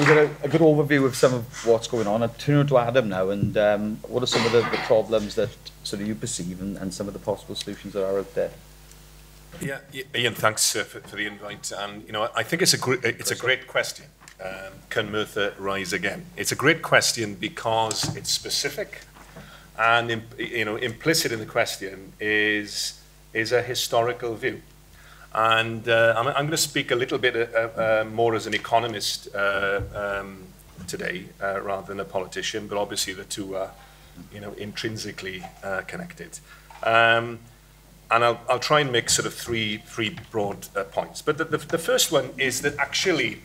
got a good overview of some of what's going on. I'll turn to Adam now, and what are some of the problems that sort of you perceive, and some of the possible solutions that are out there? Yeah, Ian, thanks for the invite. And I think it's a great question. Can Merthyr rise again? It's a great question because it's specific, and implicit in the question is a historical view. And I'm going to speak a little bit more as an economist today rather than a politician, but obviously the two are intrinsically connected. And I'll try and make sort of three broad points. But the first one is that actually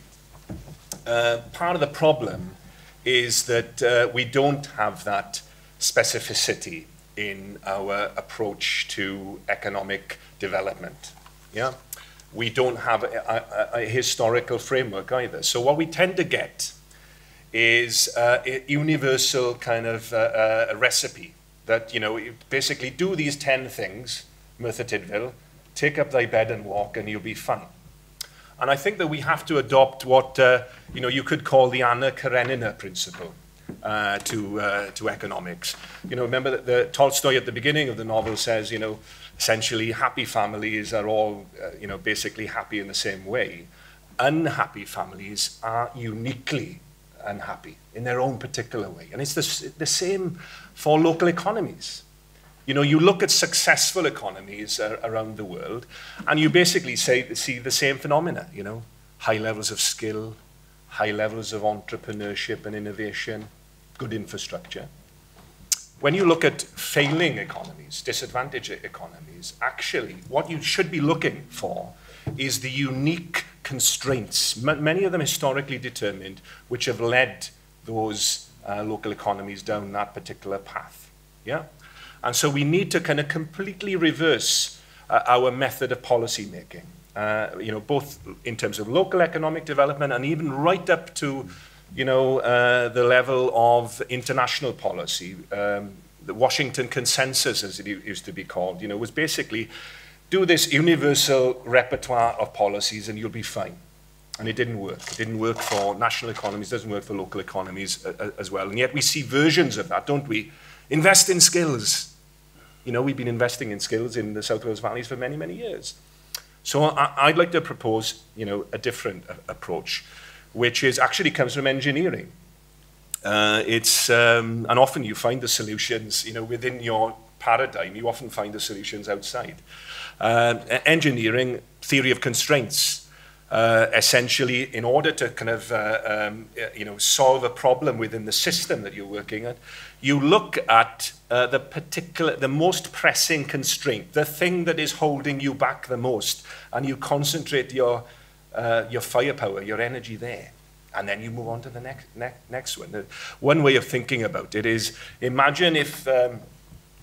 part of the problem is that we don't have that specificity in our approach to economic development. Yeah, we don't have a historical framework either. So what we tend to get is a universal kind of a recipe that, you basically do these 10 things, Merthyr Tydfil, take up thy bed and walk, and you'll be fine. And I think that we have to adopt what you could call the Anna Karenina principle to economics. Remember that the Tolstoy at the beginning of the novel says, essentially happy families are all, basically happy in the same way. Unhappy families are uniquely unhappy in their own particular way. And it's the same for local economies. You look at successful economies around the world, and you basically see the same phenomena, high levels of skill, high levels of entrepreneurship and innovation, good infrastructure. When you look at failing economies, disadvantaged economies, actually what you should be looking for is the unique constraints, many of them historically determined, which have led those local economies down that particular path. Yeah? And so we need to kind of completely reverse our method of policy making, both in terms of local economic development and even right up to, the level of international policy. The Washington Consensus, as it used to be called, was basically do this universal repertoire of policies and you'll be fine. And it didn't work. It didn't work for national economies, doesn't work for local economies as well. And yet we see versions of that, don't we? Invest in skills. We've been investing in skills in the South Wales valleys for many, many years. So I'd like to propose, a different approach, which actually comes from engineering. And often you find the solutions, within your paradigm. You often find the solutions outside. Engineering, theory of constraints. Essentially, in order to kind of, solve a problem within the system that you're working at, you look at the most pressing constraint, the thing that is holding you back the most, and you concentrate your firepower, your energy there, and then you move on to the next one. One way of thinking about it is, imagine if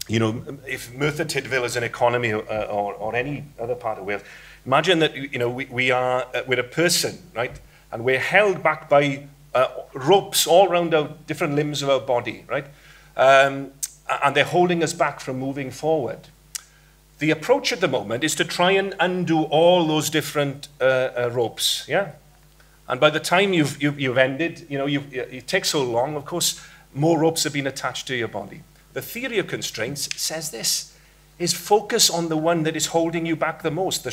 if Merthyr Tydfil is an economy or any other part of Wales. Imagine that we're a person, right, and we're held back by ropes all around our different limbs of our body, right, and they're holding us back from moving forward. The approach at the moment is to try and undo all those different ropes, yeah. And by the time you've ended, it takes so long. Of course, more ropes have been attached to your body. The theory of constraints says this. Is focus on the one that is holding you back the most,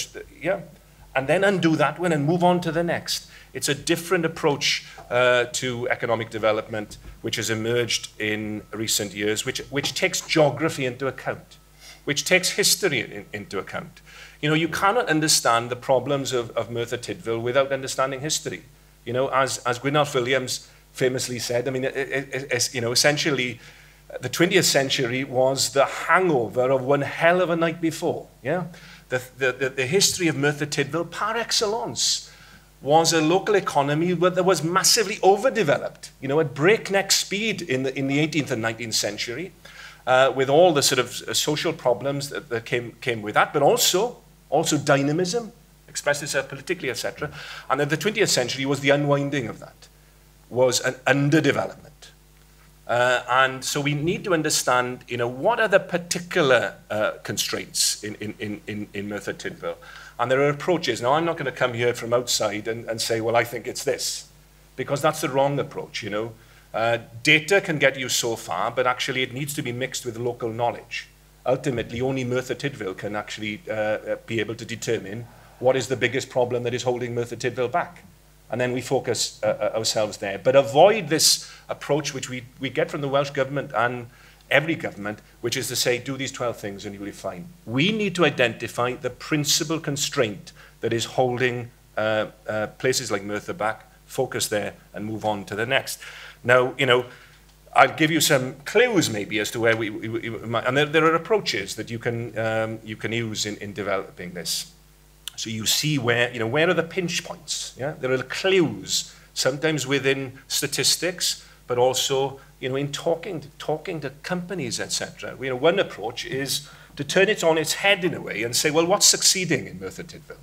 and then undo that one and move on to the next. It's a different approach to economic development, which has emerged in recent years, which takes geography into account, which takes history into account. You cannot understand the problems of Merthyr Tydfil without understanding history. As Gwyneth Williams famously said, I mean, essentially, the 20th century was the hangover of one hell of a night before. Yeah, the history of Merthyr Tydfil par excellence was a local economy that was massively overdeveloped. At breakneck speed in the 18th and 19th century, with all the sort of social problems that came with that, but also dynamism, expressed itself politically, etc. And then the 20th century was the unwinding of that, was an underdevelopment. And so we need to understand, what are the particular constraints in Merthyr Tydfil. And there are approaches. Now, I'm not going to come here from outside and say, well, I think it's this. because that's the wrong approach, you know. Data can get you so far, but actually it needs to be mixed with local knowledge. Ultimately, only Merthyr Tydfil can actually be able to determine what is the biggest problem that is holding Merthyr Tydfil back. And then we focus ourselves there. But avoid this approach which we get from the Welsh Government and every government, which is to say, do these 12 things and you'll be fine. We need to identify the principal constraint that is holding places like Merthyr back, focus there, and move on to the next. Now, you know, I'll give you some clues maybe as to where and there are approaches that you can use in developing this. So you see where, you know, where are the pinch points? Yeah, there are clues, sometimes within statistics, but also, you know, in talking to companies, etc. You know, one approach is to turn it on its head in a way and say, well, what's succeeding in Merthyr Tydfil?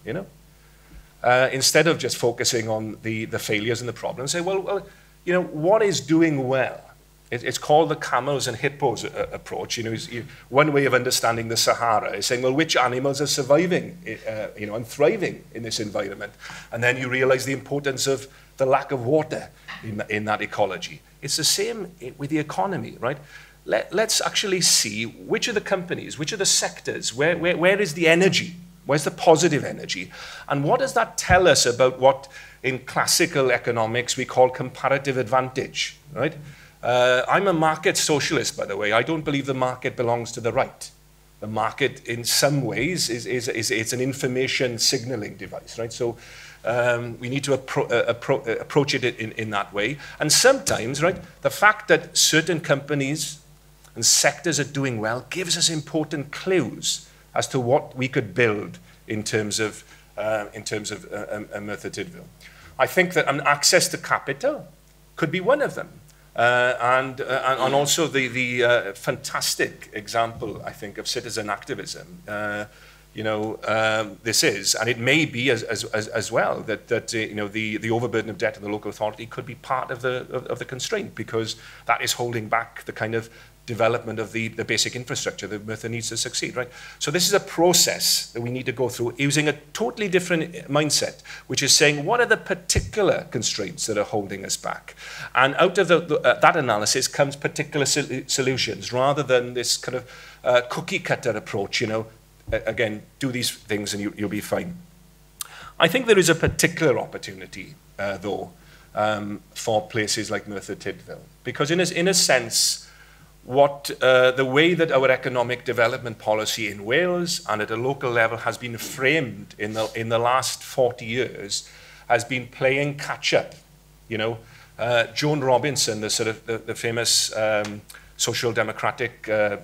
You know, instead of just focusing on the failures and the problems, say, well, you know, what is doing well? It's called the camels and hippos approach. You know, one way of understanding the Sahara is saying, well, which animals are surviving, you know, and thriving in this environment? And then you realize the importance of the lack of water in that ecology. It's the same with the economy, right? Let's actually see which are the companies, which are the sectors, where is the energy? Where's the positive energy? And what does that tell us about what in classical economics we call comparative advantage, right? I'm a market socialist, by the way. I don't believe the market belongs to the right. The market, in some ways, it's an information signaling device, right? So we need to approach it in that way. And sometimes, right, the fact that certain companies and sectors are doing well gives us important clues as to what we could build in terms of Merthyr Tydfil. I think that access to capital could be one of them. And also the fantastic example, I think, of citizen activism. You know, this is, and it may be as well that you know, the overburden of debt of the local authority could be part of the constraint, because that is holding back the kind of development of the basic infrastructure that Merthyr needs to succeed, right? So this is a process that we need to go through using a totally different mindset, which is saying, what are the particular constraints that are holding us back? And out of that analysis comes particular solutions, rather than this kind of cookie cutter approach, you know, again, do these things and you'll be fine. I think there is a particular opportunity, though, for places like Merthyr Tydfil, because in a sense, the way that our economic development policy in Wales and at a local level has been framed in the last 40 years has been playing catch up. You know, Joan Robinson, the famous social democratic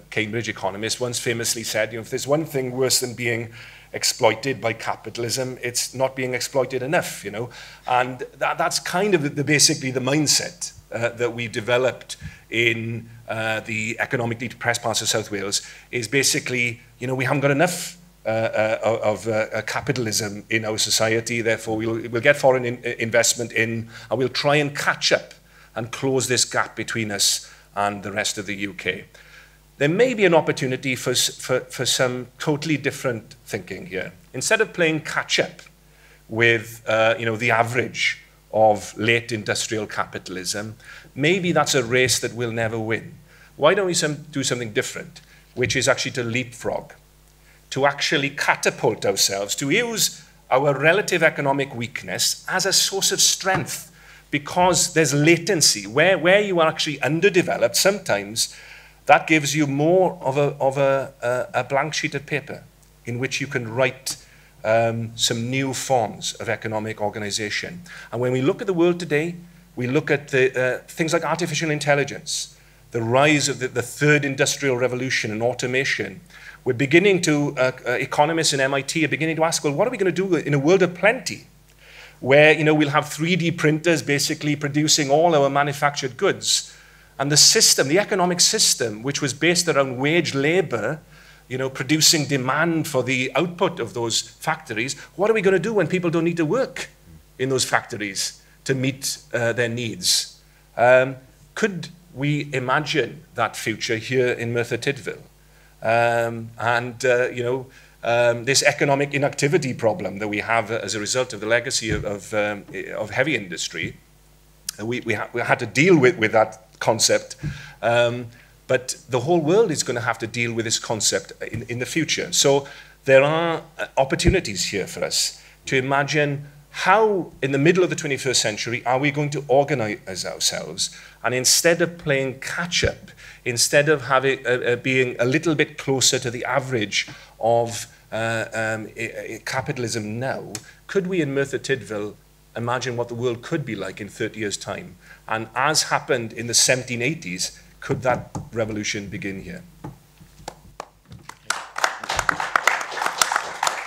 Cambridge economist, once famously said, you know, if there's one thing worse than being exploited by capitalism, it's not being exploited enough, you know. And that's kind of basically the mindset that we developed in the economically depressed parts of South Wales, is basically, you know, we haven't got enough of capitalism in our society, therefore we'll get foreign investment in, and we'll try and catch up and close this gap between us and the rest of the UK. There may be an opportunity for some totally different thinking here. Instead of playing catch up with you know, the average of late industrial capitalism, maybe that's a race that we'll never win. Why don't we do something different, which is actually to leapfrog, to actually catapult ourselves, to use our relative economic weakness as a source of strength, because there's latency. Where you are actually underdeveloped, sometimes that gives you more of a blank sheet of paper in which you can write some new forms of economic organization. And when we look at the world today, we look at things like artificial intelligence, the rise of the third industrial revolution and automation. We're beginning to, economists in MIT are beginning to ask, well, what are we going to do in a world of plenty, where, you know, we'll have 3D printers basically producing all our manufactured goods. And the system, the economic system, which was based around wage labor, you know, producing demand for the output of those factories, what are we going to do when people don't need to work in those factories to meet their needs? Could we imagine that future here in Merthyr Tydfil? You know, this economic inactivity problem that we have as a result of the legacy of heavy industry. We had to deal with that concept, but the whole world is going to have to deal with this concept in the future. So there are opportunities here for us to imagine how, in the middle of the 21st century, are we going to organize ourselves, and instead of playing catch-up, instead of having being a little bit closer to the average of capitalism now, could we in Merthyr Tydfil imagine what the world could be like in 30 years' time? And as happened in the 1780s, could that revolution begin here?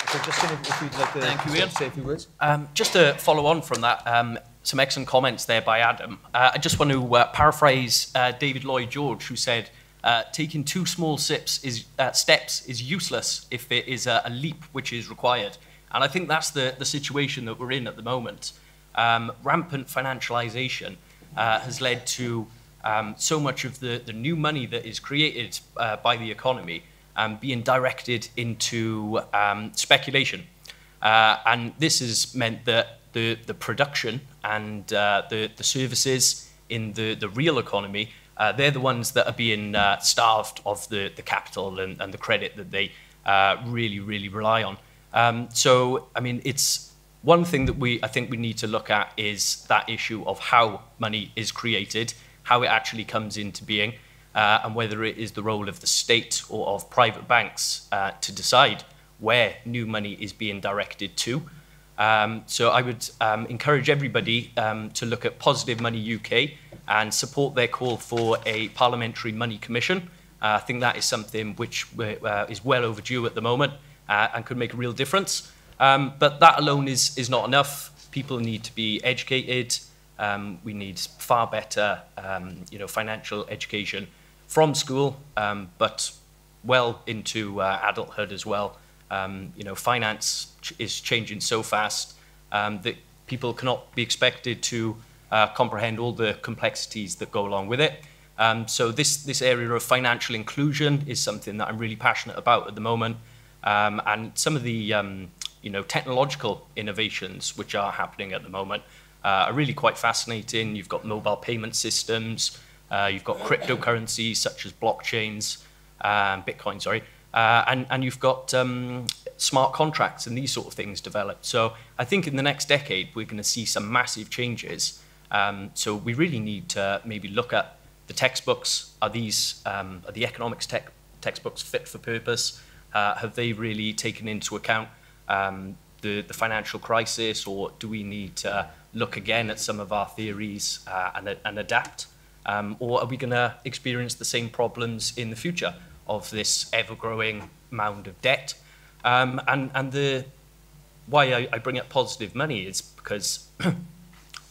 So just if you'd like to Thank you, Ian. say a few words. Just to follow on from that, some excellent comments there by Adam. I just want to paraphrase David Lloyd George, who said, taking two small steps is useless if there is a leap which is required. And I think that's the situation that we're in at the moment. Rampant financialization has led to so much of the new money that is created by the economy being directed into speculation. And this has meant that the production and the services in the real economy, they're the ones that are being starved of the capital and the credit that they really, really rely on. So, I mean, it's one thing that I think we need to look at is that issue of how money is created, how it actually comes into being, and whether it is the role of the state or of private banks to decide where new money is being directed to. So I would encourage everybody to look at Positive Money UK and support their call for a Parliamentary Money Commission. I think that is something which is well overdue at the moment and could make a real difference. But that alone is not enough. People need to be educated. We need far better financial education from school, but well into adulthood as well. Finance is changing so fast that people cannot be expected to comprehend all the complexities that go along with it. So this area of financial inclusion is something that I'm really passionate about at the moment. And some of the technological innovations which are happening at the moment are really quite fascinating. You've got mobile payment systems, you've got cryptocurrencies such as blockchains, Bitcoin, sorry, and you've got smart contracts and these sort of things developed. So I think in the next decade, we're going to see some massive changes. So we really need to maybe look at the textbooks. Are the economics textbooks fit for purpose? Have they really taken into account the financial crisis, or do we need to look again at some of our theories and adapt? Or are we going to experience the same problems in the future of this ever-growing mound of debt? And why I bring up Positive Money is because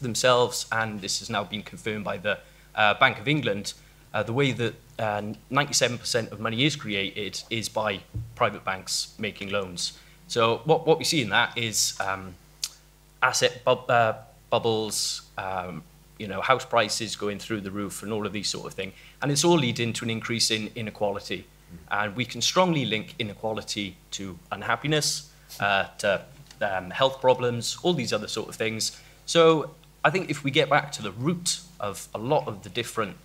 themselves, and this has now been confirmed by the Bank of England, the way that 97% of money is created is by private banks making loans. So what we see in that is asset bubbles, house prices going through the roof and all of these sort of things. And it's all leading to an increase in inequality. And we can strongly link inequality to unhappiness, to health problems, all these other sort of things. So I think if we get back to the root of a lot of the different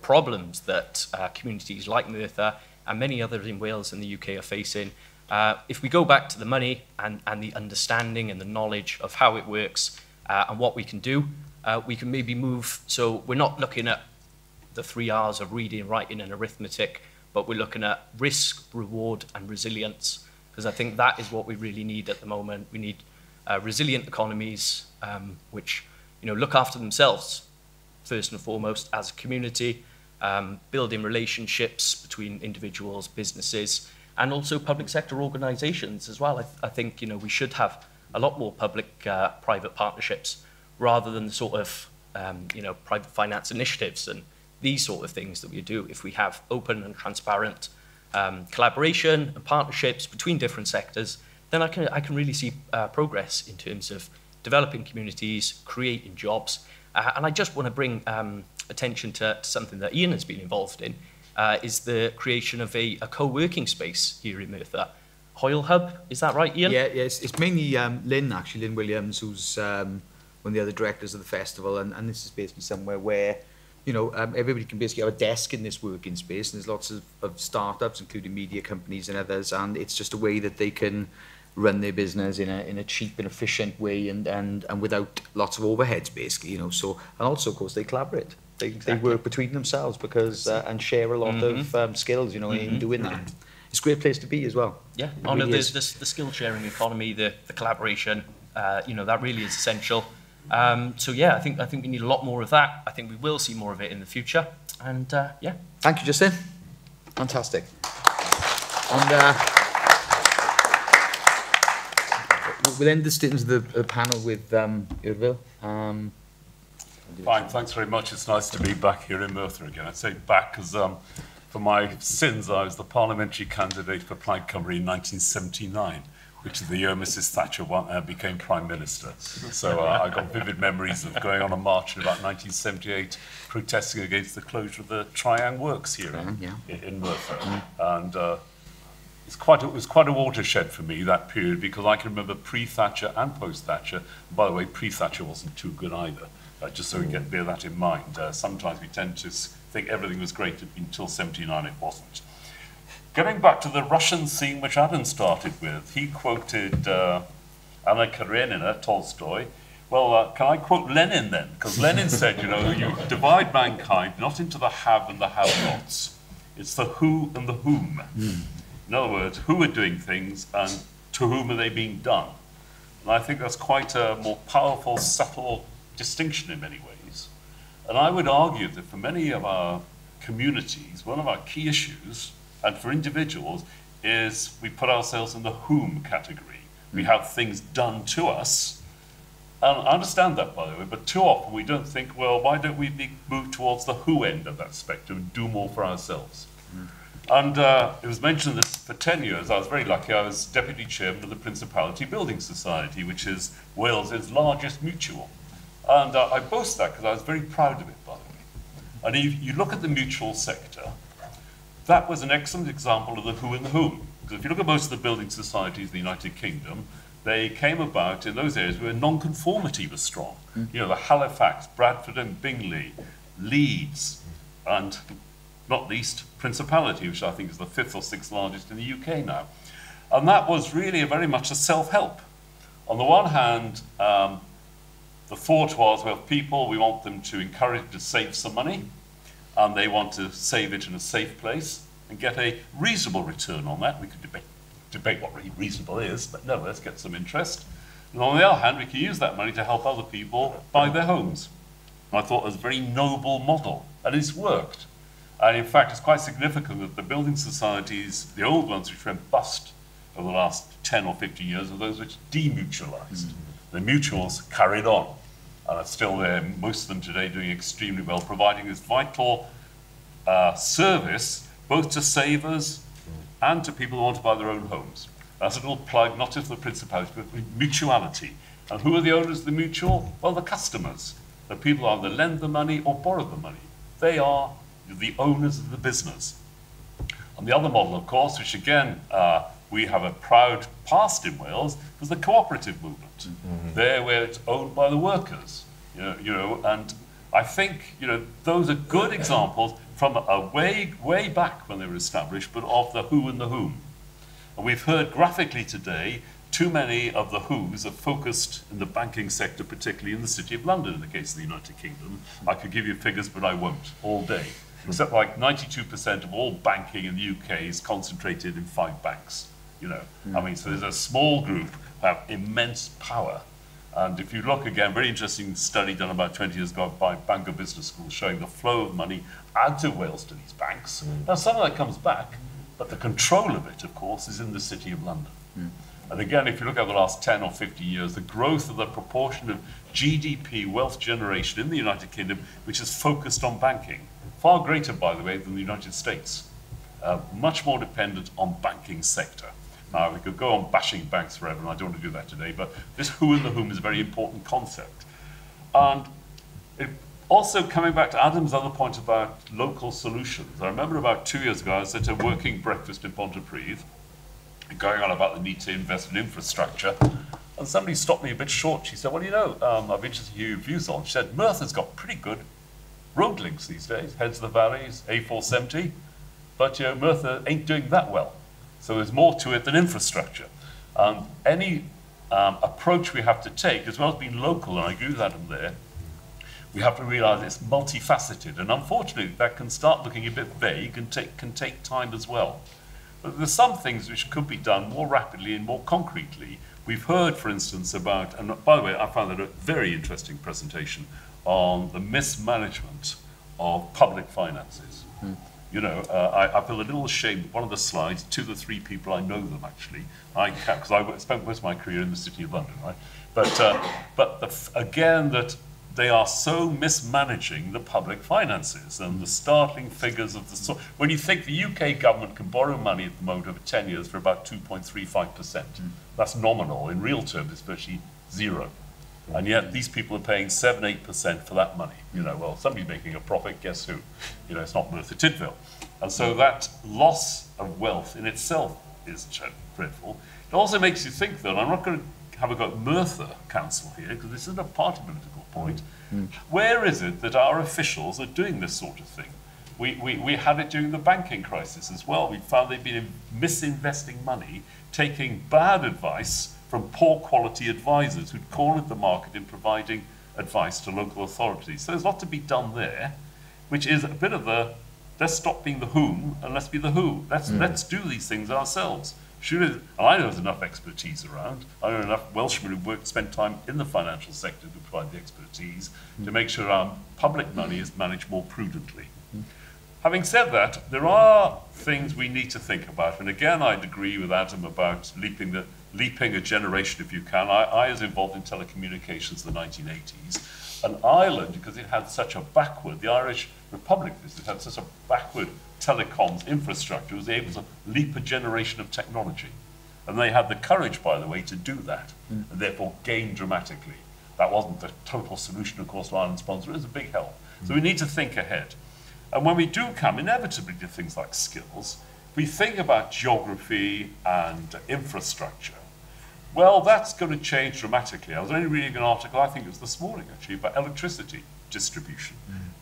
problems that communities like Merthyr and many others in Wales and the UK are facing, if we go back to the money and the understanding and the knowledge of how it works and what we can do, we can maybe move. So we're not looking at the 3 R's of reading, writing and arithmetic, but we're looking at risk, reward and resilience, because I think that is what we really need at the moment. We need resilient economies which look after themselves first and foremost as a community, building relationships between individuals, businesses, and also public sector organisations as well. I think we should have a lot more public-private partnerships rather than the sort of private finance initiatives and these sort of things that we do. If we have open and transparent collaboration and partnerships between different sectors, then I can really see progress in terms of developing communities, creating jobs. And I just want to bring attention to something that Ian has been involved in. is the creation of a co-working space here in Merthyr. Hoyle Hub, is that right, Ian? Yeah, it's mainly Lynn, actually, Lynn Williams, who's one of the other directors of the festival, and this is basically somewhere where, you know, everybody can basically have a desk in this working space, and there's lots of startups, including media companies and others, and it's just a way that they can run their business in a cheap and efficient way, and without lots of overheads, basically, you know. So, and also, of course, they collaborate. They work between themselves because and share a lot of skills, you know, in doing that. It's a great place to be as well. Yeah, It on really is. the skill sharing economy, the collaboration, you know, that really is essential. So yeah, I think we need a lot more of that. I think we will see more of it in the future. And yeah. Thank you, Justin. Fantastic. And we'll end the stint of the panel with Yrvil. Fine, thanks very much. It's nice to be back here in Merthyr again. I say back because for my sins, I was the parliamentary candidate for Plaid Cymru in 1979, which is the year Mrs Thatcher became Prime Minister. So I got vivid memories of going on a march in about 1978, protesting against the closure of the Triang Works here in Merthyr. And it was quite a watershed for me, that period, because I can remember pre-Thatcher and post-Thatcher. By the way, pre-Thatcher wasn't too good either. Just so we can bear that in mind. Sometimes we tend to think everything was great until 79, it wasn't. Getting back to the Russian theme which Adam started with, he quoted Anna Karenina, Tolstoy. Well, can I quote Lenin then? Because Lenin said, you know, you divide mankind not into the have and the have-nots. It's the who and the whom. In other words, who are doing things and to whom are they being done? And I think that's quite a more powerful, subtle distinction in many ways. And I would argue that for many of our communities, one of our key issues, and for individuals, is we put ourselves in the whom category. We have things done to us. And I understand that, by the way, but too often we don't think, well, why don't we move towards the who end of that spectrum and do more for ourselves? And it was mentioned that for 10 years, I was very lucky, I was deputy chairman of the Principality Building Society, which is Wales's largest mutual. And I boast that because I was very proud of it, by the way. And if you look at the mutual sector, that was an excellent example of the who and the whom. Because if you look at most of the building societies in the United Kingdom, they came about in those areas where non-conformity was strong. You know, the Halifax, Bradford and Bingley, Leeds, and not least Principality, which I think is the 5th or 6th largest in the UK now. And that was really very much a self-help. On the one hand, the thought was, well, people, we want them to encourage to save some money, and they want to save it in a safe place and get a reasonable return on that. We could debate what really reasonable is, but no, let's get some interest. And on the other hand, we can use that money to help other people buy their homes. And I thought it was a very noble model, and it's worked. And in fact, it's quite significant that the building societies, the old ones which went bust over the last 10 or 15 years, are those which demutualized. The mutuals carried on. And are still there, most of them today doing extremely well, providing this vital service both to savers and to people who want to buy their own homes. That's a little plug, not just for the Principality, but mutuality. And who are the owners of the mutual? Well, the customers. The people who either lend the money or borrow the money. They are the owners of the business. And the other model, of course, which again, we have a proud past in Wales, was the cooperative movement. There where it's owned by the workers, you know, and I think, you know, those are good examples from a way back when they were established, but of the who and the whom. And we've heard graphically today, too many of the who's are focused in the banking sector, particularly in the City of London, in the case of the United Kingdom. I could give you figures, but I won't, all day. Except like 92% of all banking in the UK is concentrated in 5 banks. You know, I mean, so there's a small group who have immense power. And if you look again, very interesting study done about 20 years ago by Bangor Business School showing the flow of money out of Wales to these banks. Now, some of that comes back, but the control of it, of course, is in the City of London. And again, if you look at the last 10 or 50 years, the growth of the proportion of GDP wealth generation in the United Kingdom, which is focused on banking, far greater, by the way, than the United States. Much more dependent on banking sector. Now, we could go on bashing banks forever, and I don't want to do that today, but this who and the whom is a very important concept. And it Also, coming back to Adam's other point about local solutions, I remember about 2 years ago, I was at a working breakfast in Pontypridd, going on about the need to invest in infrastructure, and somebody stopped me a bit short. She said, well, you know, I've interested to hear your views on. She said, Merthyr's got pretty good road links these days, heads of the valleys, A470, but you know, Merthyr ain't doing that well. So there's more to it than infrastructure. Any approach we have to take, as well as being local, and I agree with Adam there, we have to realize it's multifaceted, and unfortunately that can start looking a bit vague and can take time as well. But there's some things which could be done more rapidly and more concretely. We've heard, for instance, about, and by the way, I found that a very interesting presentation on the mismanagement of public finances. You know, I feel a little ashamed. One of the slides, 2 of the 3 people, I know them actually. Because I spent most of my career in the City of London, right? But again, that they are so mismanaging the public finances and the startling figures of the sort. When you think the UK government can borrow money at the moment over 10 years for about 2.35%, that's nominal. In real terms, it's virtually zero. And yet these people are paying 7-8% for that money. You know, well, somebody's making a profit, guess who? You know, it's not Merthyr Tydfil. And so that loss of wealth in itself is dreadful. It also makes you think, though, and I'm not going to have a go at Merthyr Council here, because this isn't a party political point. Where is it that our officials are doing this sort of thing? We had it during the banking crisis as well. We found they've been misinvesting money, taking bad advice from poor quality advisors who'd cornered the market in providing advice to local authorities. So there's a lot to be done there, which is a bit of the, let's stop being the whom and let's be the who. Let's do these things ourselves. And I know there's enough expertise around. I know enough Welshmen who spend time in the financial sector to provide the expertise to make sure our public money is managed more prudently. Having said that, there are things we need to think about. And again, I'd agree with Adam about leaping a generation if you can. I was involved in telecommunications in the 1980s. And Ireland, because it had such a backward, the Irish Republic, it had such a backward telecoms infrastructure, was able to leap a generation of technology. And they had the courage, by the way, to do that, and therefore gain dramatically. That wasn't the total solution, of course, to Ireland's sponsor. It was a big help. So we need to think ahead. And when we do come inevitably to things like skills, we think about geography and infrastructure. Well, that's going to change dramatically. I was only reading an article, I think it was this morning actually, about electricity distribution.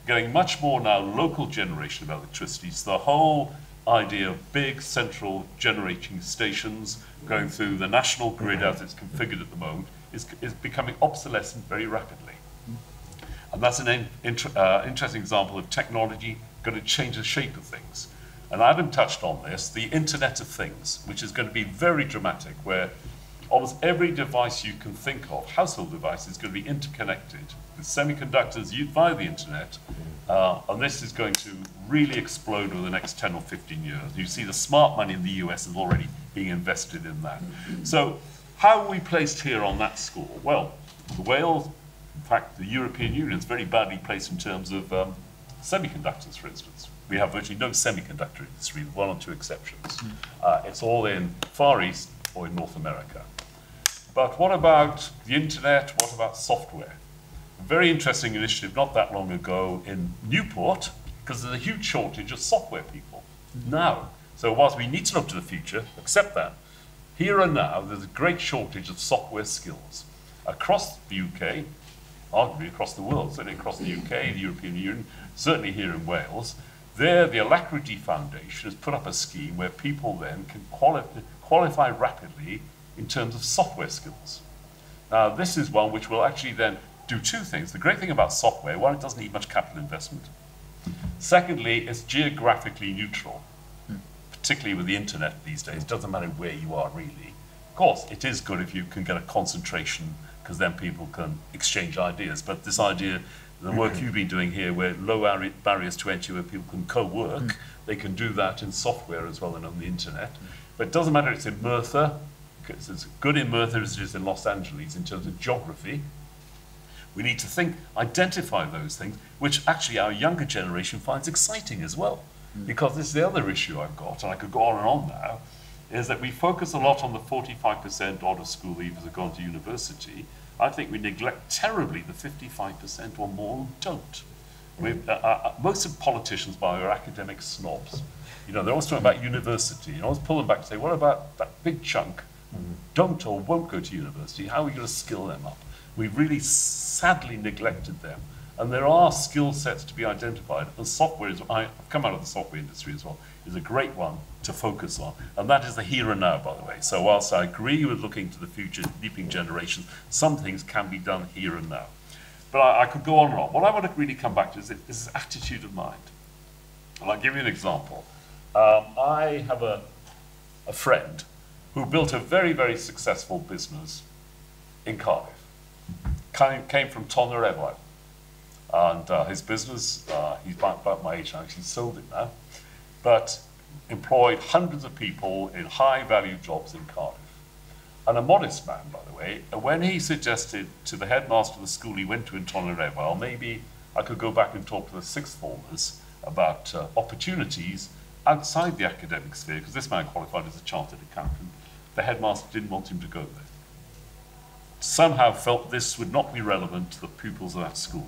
Getting much more now local generation of electricity. So the whole idea of big central generating stations going through the national grid as it's configured at the moment is becoming obsolescent very rapidly. And that's an interesting example of technology going to change the shape of things. And Adam touched on this, the Internet of Things, which is going to be very dramatic, where almost every device you can think of, household device, is going to be interconnected with semiconductors via the internet. And this is going to really explode over the next 10 or 15 years. You see the smart money in the US is already being invested in that. So how are we placed here on that score? Well, Wales, in fact, the European Union is very badly placed in terms of semiconductors, for instance. We have virtually no semiconductor industry, with 1 or 2 exceptions. It's all in Far East or in North America. But what about the internet? What about software? A very interesting initiative not that long ago in Newport, because there's a huge shortage of software people now. So whilst we need to look to the future, accept that, here and now there's a great shortage of software skills across the UK, arguably across the world, certainly across the UK, the European Union, certainly here in Wales. There, the Alacrity Foundation has put up a scheme where people then can qualify rapidly in terms of software skills. Now, this is one which will actually then do 2 things. The great thing about software, one, it doesn't need much capital investment. Secondly, it's geographically neutral, particularly with the internet these days. It doesn't matter where you are, really. Of course, it is good if you can get a concentration, because then people can exchange ideas. But this idea, the work you've been doing here, where low barriers to entry, where people can co-work, they can do that in software as well and on the internet. But it doesn't matter if it's in Merthyr, because it's good in Merthyr as it is in Los Angeles in terms of geography. We need to identify those things, which actually our younger generation finds exciting as well. Because this is the other issue I've got, and I could go on and on now, is that we focus a lot on the 45% odd of school leavers who've gone to university. I think we neglect terribly the 55% or more who don't. Most of politicians, by the way, are academic snobs. You know, they're always talking about university. You always pull them back and say, what about that big chunk who don't or won't go to university? How are we going to skill them up? We've really sadly neglected them. And there are skill sets to be identified. And software is, I've come out of the software industry as well, is a great one to focus on. And that is the here and now, by the way. So whilst I agree with looking to the future, leaping generations, some things can be done here and now. But I could go on and on. What I want to really come back to is this attitude of mind. And I'll give you an example. I have a friend who built a very, very successful business in Cardiff. Came from Tonga. And his business, he's about my age now, he's sold it now, but employed hundreds of people in high-value jobs in Cardiff. And a modest man, by the way, when he suggested to the headmaster of the school he went to in Tonga, well, maybe I could go back and talk to the sixth formers about opportunities outside the academic sphere, because this man qualified as a chartered accountant, the headmaster didn't want him to go there. Somehow felt this would not be relevant to the pupils of that school,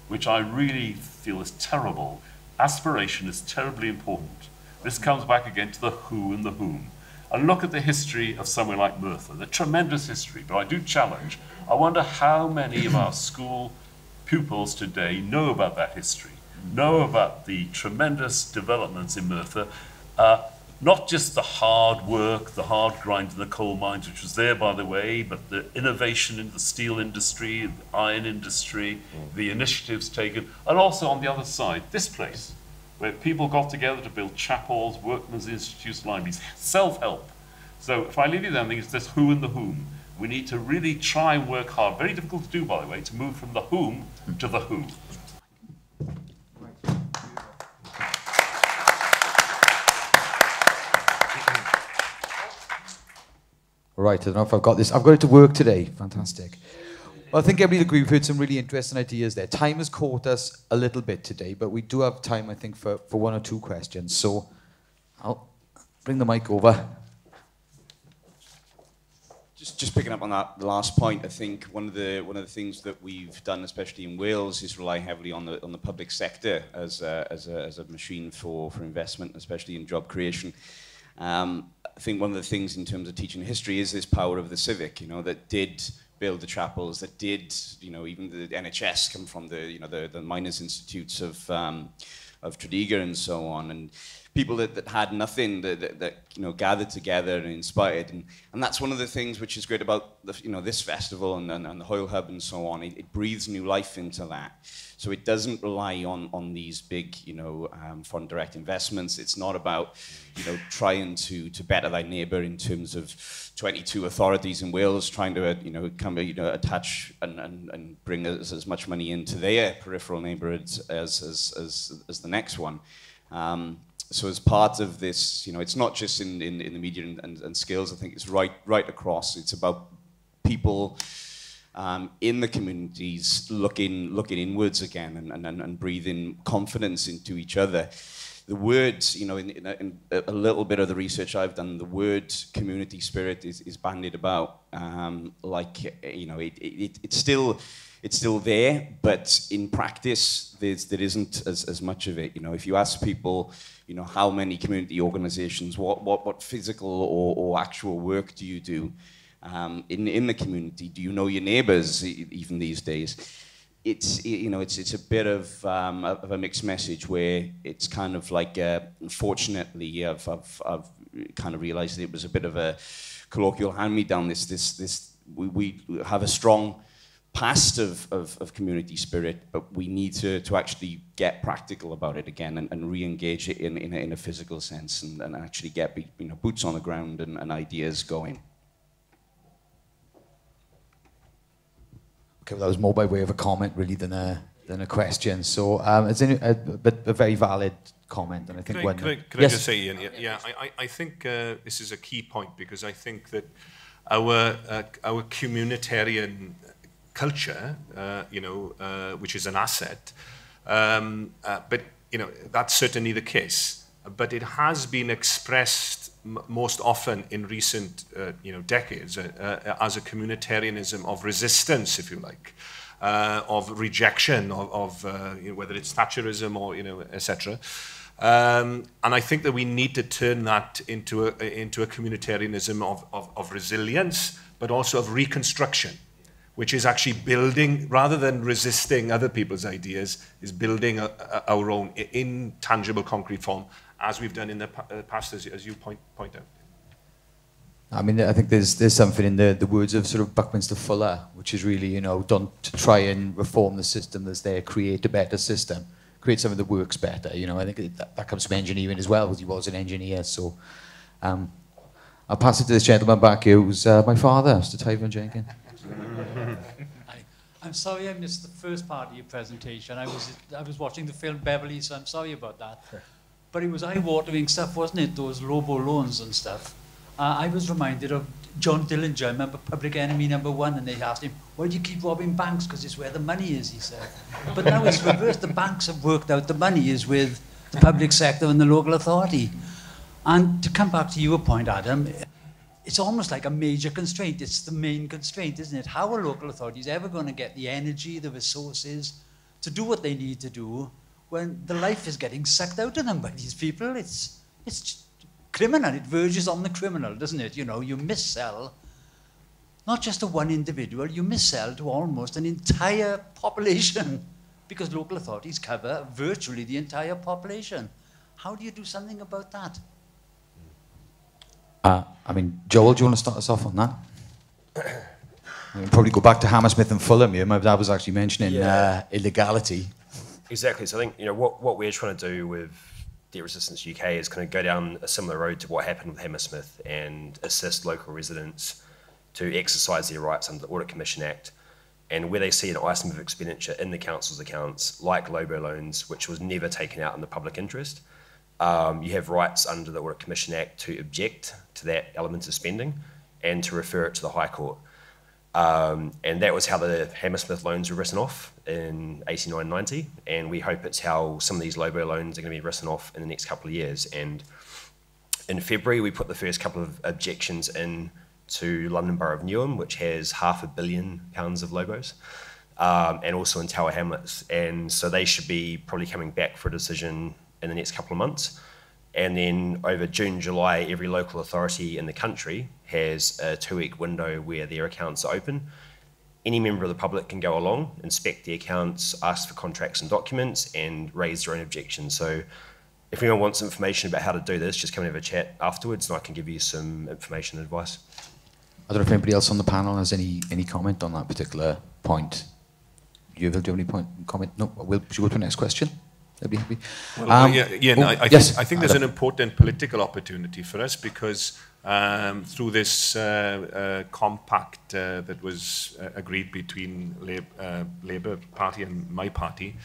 which I really feel is terrible. Aspiration is terribly important. This comes back again to the who and the whom. And look at the history of somewhere like Merthyr, the tremendous history, but I do challenge. I wonder how many of our school pupils today know about that history, know about the tremendous developments in Merthyr, not just the hard work, the hard grind in the coal mines, which was there, by the way, but the innovation in the steel industry, the iron industry, the initiatives taken, and also on the other side, this place, where people got together to build chapels, workmen's institutes, libraries, self-help. So if I leave you there, I think it's this who and the whom. We need to really try and work hard, very difficult to do, by the way, to move from the whom to the who. Right, I don't know if I've got this. I've got it to work today. Fantastic. Well, I think everybody agrees. We've heard some really interesting ideas there. Time has caught us a little bit today, but we do have time, I think, for one or two questions. So I'll bring the mic over. Just picking up on that last point, I think one of the things that we've done, especially in Wales, is rely heavily on the public sector as a machine for investment, especially in job creation. I think one of the things in terms of teaching history is this power of the civic, that did build the chapels, that did, even the NHS come from the miners' institutes of Tredegar and so on, and people that had nothing that gathered together and inspired, and that's one of the things which is great about this festival and the Hoyle Hub and so on. It breathes new life into that. So it doesn't rely on these big, foreign direct investments. It's not about, trying to better thy neighbour in terms of 22 authorities in Wales trying to, attach and bring as much money into their peripheral neighbourhoods as the next one. So as part of this, it's not just in the media and skills. I think it's right across. It's about people in the communities looking inwards again and breathing confidence into each other. The words, in a little bit of the research I've done, the word community spirit is bandied about. It's still there, but in practice, there isn't as much of it. If you ask people, how many community organizations, what physical or actual work do you do in the community? Do you know your neighbors even these days? It's a bit of a mixed message where it's kind of like, unfortunately, I've kind of realized that it was a bit of a colloquial hand-me-down. We have a strong past of community spirit, but we need to actually get practical about it again and re-engage it in a physical sense and actually get boots on the ground and ideas going. Okay, well, that was more by way of a comment, really, than a question. So it's a very valid comment, and I think Can I just say, Ian? Yeah, I think this is a key point, because I think that our communitarian culture, which is an asset, but that's certainly the case. But it has been expressed most often in recent decades as a communitarianism of resistance, if you like. of rejection of whether it's Thatcherism or etc. And I think that we need to turn that into a communitarianism of resilience, but also of reconstruction, which is actually building, rather than resisting other people's ideas, is building our own intangible concrete form, as we've done in the past, as you point out. I mean, I think there's something in the words of sort of Buckminster Fuller, which is really, don't try and reform the system that's there, create a better system, create something that works better. I think that comes from engineering as well, because he was an engineer. So I'll pass it to this gentleman back here, who's my father, Mr. Tyvan Jenkins. I'm sorry I missed the first part of your presentation. I was watching the film Beverly, so I'm sorry about that. But it was eye-watering stuff, wasn't it? Those Lobo loans and stuff. I was reminded of John Dillinger. I remember Public Enemy #1, and they asked him, "Why do you keep robbing banks? Because it's where the money is," he said. But now it's reversed. The banks have worked out the money is with the public sector and the local authority. And to come back to your point, Adam, it's almost like a major constraint. It's the main constraint, isn't it? How are local authorities ever going to get the energy, the resources to do what they need to do when the life is getting sucked out of them by these people? It's criminal. It verges on the criminal, doesn't it? You missell not just to one individual, you missell to almost an entire population, because local authorities cover virtually the entire population. How do you do something about that? I mean, Joel, do you want to start us off on that? We'll probably go back to Hammersmith and Fulham here. My dad was actually mentioning illegality. Exactly. So I think what we're trying to do with Debt Resistance UK is kind of go down a similar road to what happened with Hammersmith and assist local residents to exercise their rights under the Audit Commission Act. And where they see an item of expenditure in the council's accounts, like Lobo loans, which was never taken out in the public interest, you have rights under the Audit Commission Act to object to that element of spending and to refer it to the High Court. And that was how the Hammersmith loans were written off in 89-90, and we hope it's how some of these Lobo loans are going to be written off in the next couple of years. And in February, we put the first couple of objections in to London Borough of Newham, which has £500 million of Lobos, and also in Tower Hamlets. And so they should be probably coming back for a decision in the next couple of months. And then over June, July, every local authority in the country has a 2-week window where their accounts are open. Any member of the public can go along, inspect the accounts, ask for contracts and documents, and raise their own objections. So if anyone wants information about how to do this, just come and have a chat afterwards, and I can give you some information and advice. I don't know if anybody else on the panel has any comment on that particular point. Do you have any comment? No, should we go to the next question? I'd be happy. Well, I think there's an important political opportunity for us, because through this compact that was agreed between Labour Party and my party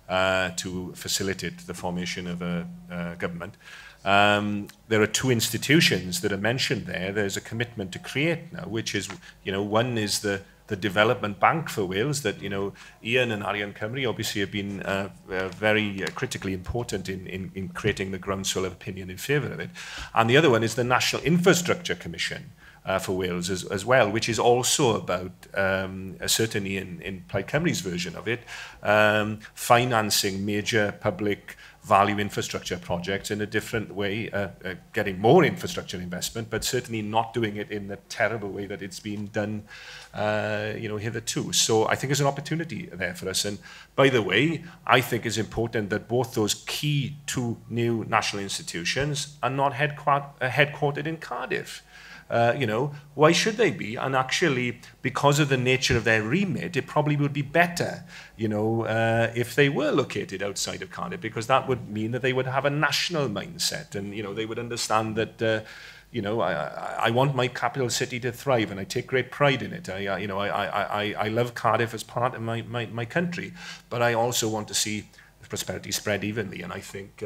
to facilitate the formation of a government, there are 2 institutions that are mentioned there. There's a commitment to create now, which is, one is the Development Bank for Wales that, Ian and Arian Cymru obviously have been very critically important in creating the groundswell of opinion in favour of it. And the other one is the National Infrastructure Commission for Wales as well, which is also about, certainly in Plaid Cymru's version of it, financing major public value infrastructure projects in a different way, getting more infrastructure investment, but certainly not doing it in the terrible way that it's been done, hitherto. So I think there's an opportunity there for us. And by the way, I think it's important that both those key 2 new national institutions are not headquartered in Cardiff. Why should they be? And actually, because of the nature of their remit, it probably would be better, if they were located outside of Cardiff, because that would mean that they would have a national mindset, and, they would understand that, I want my capital city to thrive, and I take great pride in it. I love Cardiff as part of my country, but I also want to see prosperity spread evenly. And I think,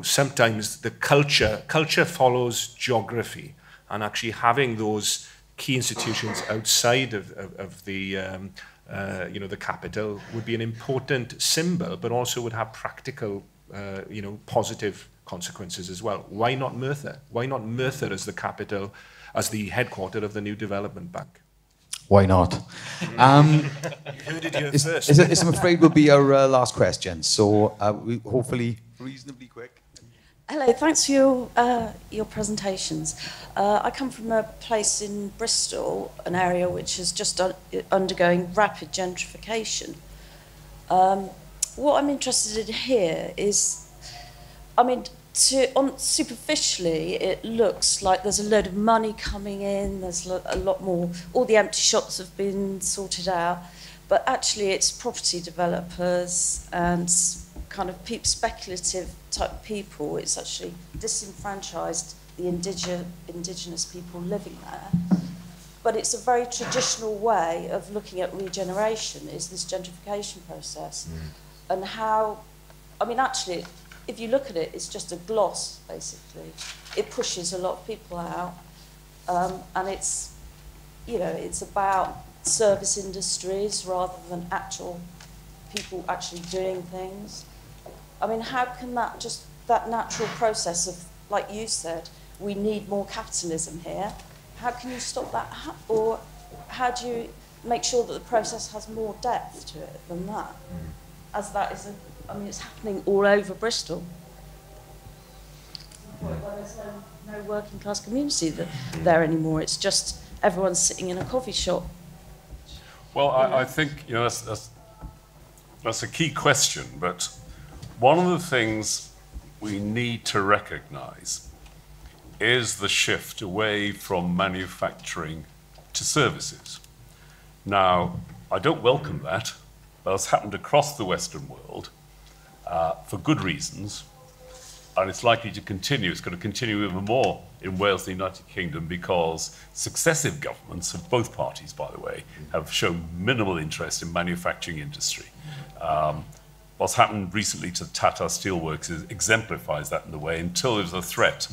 sometimes the culture follows geography. And actually having those key institutions outside of the capital would be an important symbol, but also would have practical, positive consequences as well. Why not Merthyr? Why not Merthyr as the capital, as the headquarter of the new development bank? Why not? You heard it here first. This, I'm afraid, will be our last question. So we hopefully reasonably quick. Hello, thanks for your presentations. I come from a place in Bristol, an area which is just undergoing rapid gentrification. What I'm interested in here is, I mean, superficially, it looks like there's a load of money coming in, there's a lot more, all the empty shops have been sorted out, but actually it's property developers and kind of speculative type people. It's actually disenfranchised the indigenous people living there. But it's a very traditional way of looking at regeneration, is this gentrification process. And how, I mean, actually, if you look at it, it's just a gloss, basically. It pushes a lot of people out. And it's, you know, it's about service industries rather than actual people actually doing things. I mean, how can that natural process of, like you said, we need more capitalism here, how can you stop that? Or how do you make sure that the process has more depth to it than that? As that is, I mean, it's happening all over Bristol. Well, there's no working class community there anymore. It's just everyone's sitting in a coffee shop. Well, I think, you know, that's a key question, but one of the things we need to recognize is the shift away from manufacturing to services. Now, I don't welcome that. That's happened across the Western world for good reasons, and it's likely to continue. It's going to continue even more in Wales and the United Kingdom because successive governments of both parties, by the way, have shown minimal interest in manufacturing industry. What's happened recently to Tata Steelworks exemplifies that in a way. Until there's a threat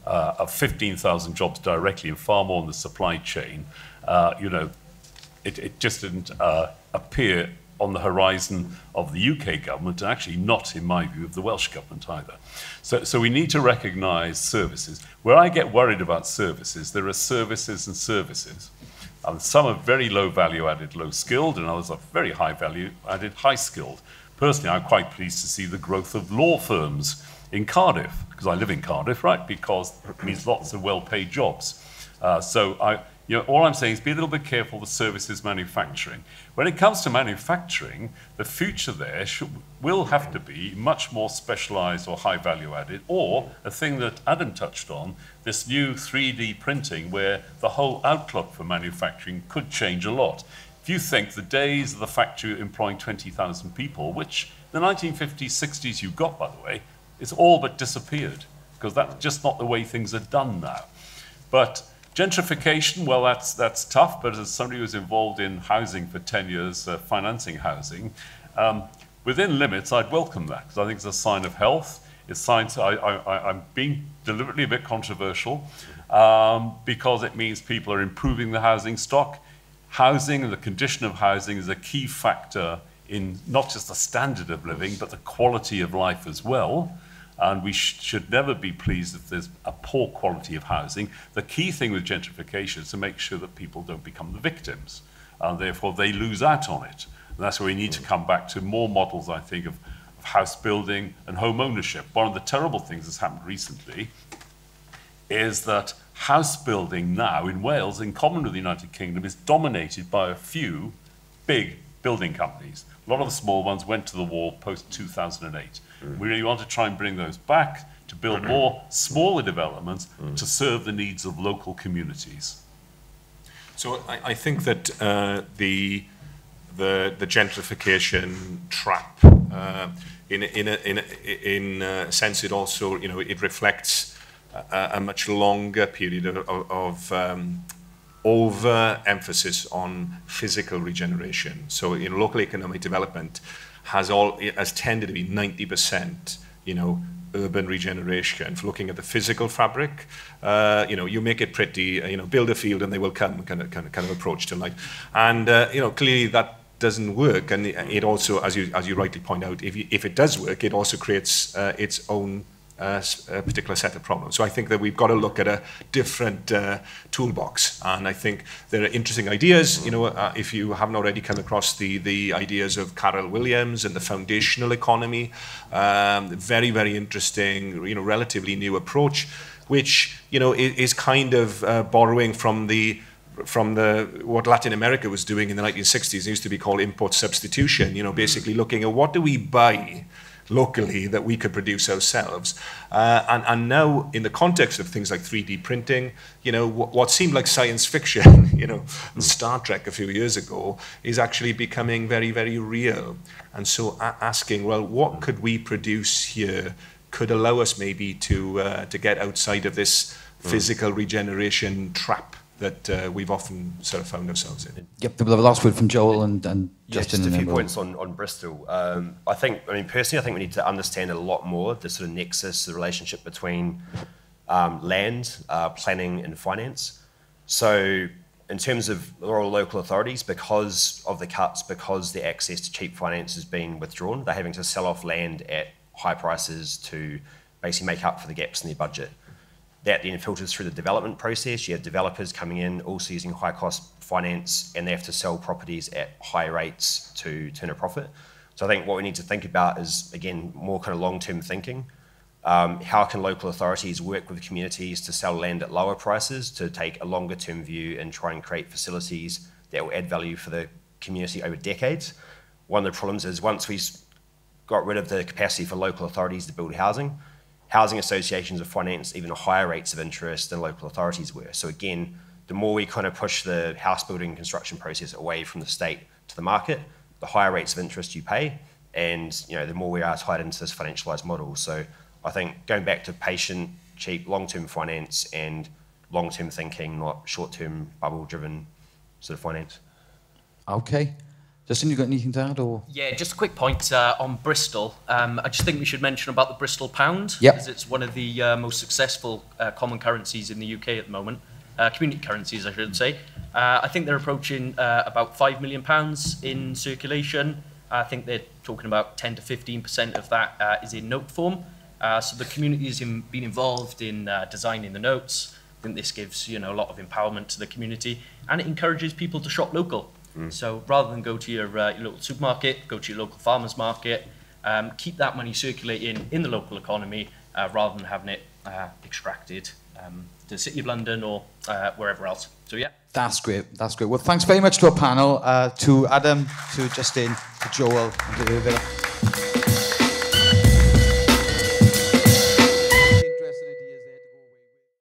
of 15,000 jobs directly and far more in the supply chain, you know, it just didn't appear on the horizon of the UK government, and actually not, in my view, of the Welsh government either. So we need to recognise services. Where I get worried about services, there are services and services. Some are very low value added, low skilled, and others are very high value added, high skilled. Personally, I'm quite pleased to see the growth of law firms in Cardiff, because I live in Cardiff, right? Because it means lots of well-paid jobs. You know, all I'm saying is be a little bit careful with services manufacturing. When it comes to manufacturing, the future there will have to be much more specialized or high value added, or a thing that Adam touched on, this new 3D printing where the whole outlook for manufacturing could change a lot. If you think the days of the factory employing 20,000 people, which in the 1950s, 60s you got, by the way, it's all but disappeared, because that's just not the way things are done now. But gentrification, well, that's tough, but as somebody who was involved in housing for 10 years, financing housing, within limits, I'd welcome that, because I think it's a sign of health. It's signs, I'm being deliberately a bit controversial, because it means people are improving the housing stock. Housing and the condition of housing is a key factor in not just the standard of living, but the quality of life as well. And we should never be pleased if there's a poor quality of housing. The key thing with gentrification is to make sure that people don't become the victims, and therefore they lose out on it. And that's where we need to come back to more models, I think, of house building and home ownership. One of the terrible things that's happened recently is that house building now in Wales, in common with the United Kingdom, is dominated by a few big building companies. A lot of the small ones went to the wall post-2008. We really want to try and bring those back to build more smaller developments to serve the needs of local communities. So I think that the gentrification trap, in a sense, it also, you know, it reflects a much longer period of over-emphasis on physical regeneration. So, you know, local economic development has tended to be 90%, you know, urban regeneration. For looking at the physical fabric, you know, you make it pretty, you know, build a field and they will come, kind of approach to life. And you know, clearly that doesn't work. And it also, as you rightly point out, if it does work, it also creates its own a particular set of problems. So I think that we've got to look at a different toolbox, and I think there are interesting ideas. You know, if you haven't already come across the ideas of Carol Williams and the foundational economy, very, very interesting, you know, relatively new approach, which, you know, is kind of borrowing from what Latin America was doing in the 1960s. It used to be called import substitution, you know, basically looking at what do we buy locally that we could produce ourselves. And now, in the context of things like 3D printing, you know, what seemed like science fiction, you know, and Star Trek a few years ago, is actually becoming very, very real. And so asking, well, what could we produce here could allow us maybe to get outside of this physical regeneration trap that we've often sort of found ourselves in. Yep, the last word from Joel and yeah, Justin. Just a few points on Bristol. Personally, I think we need to understand a lot more the sort of nexus, the relationship between land, planning and finance. So in terms of rural local authorities, because of the cuts, because the access to cheap finance has been withdrawn, they're having to sell off land at high prices to basically make up for the gaps in their budget. That then filters through the development process. You have developers coming in, also using high-cost finance, and they have to sell properties at high rates to turn a profit. So I think what we need to think about is, again, more kind of long-term thinking. How can local authorities work with communities to sell land at lower prices, to take a longer-term view and try and create facilities that will add value for the community over decades? One of the problems is once we got rid of the capacity for local authorities to build housing associations have financed even higher rates of interest than local authorities were. So again, the more we kind of push the house building and construction process away from the state to the market, the higher rates of interest you pay, and you know, the more we are tied into this financialized model. So I think going back to patient, cheap, long-term finance and long-term thinking, not short-term bubble-driven sort of finance. Okay. Justin, you got anything to add? Or? Yeah, just a quick point on Bristol. I just think we should mention about the Bristol pound, Yep. because it's one of the most successful common currencies in the UK at the moment. Community currencies, I should say. I think they're approaching about £5 million in circulation. I think they're talking about 10 to 15% of that is in note form. So the community has been involved in designing the notes. I think this gives, you know, a lot of empowerment to the community, and it encourages people to shop local. So rather than go to your local supermarket, go to your local farmer's market, keep that money circulating in the local economy rather than having it extracted to the City of London or wherever else. So yeah. That's great. That's great. Well, thanks very much to our panel, to Adam, to Justin, to Joel, and to Villa.